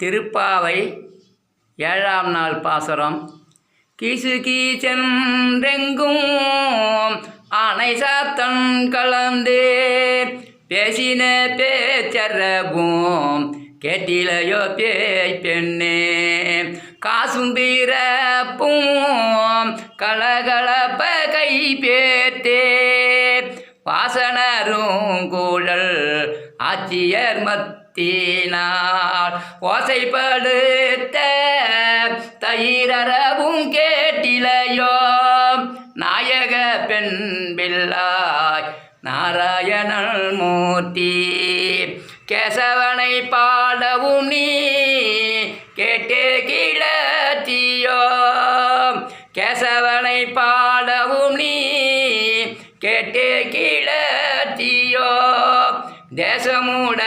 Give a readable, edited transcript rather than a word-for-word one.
திருப்பாவை 7ஆம் நாள் பாசுரம். கீசு கீச்சென்றெங்கும் ஆனை சாத்தன் கலந்தே பேசின பேச்சரவும் கேட்டிலையோ பேய் பெண்ணே. காசும் பிறப்பும் கலகலப்ப கை பேத்தே வாசனரும் கூழல் ஆட்சியர் மத்தினால் ஓசைப்படுத்த தயிரவும் கேட்டிலையோ. நாயக பெண் பிள்ளாய் நாராயணன் மூர்த்தி கேசவனை பாடவும் நீ கேட்டே கிளத்தியோ. கேசவனை பாடவும் நீ கேட்டே கிளத்தியோ. தேசமுட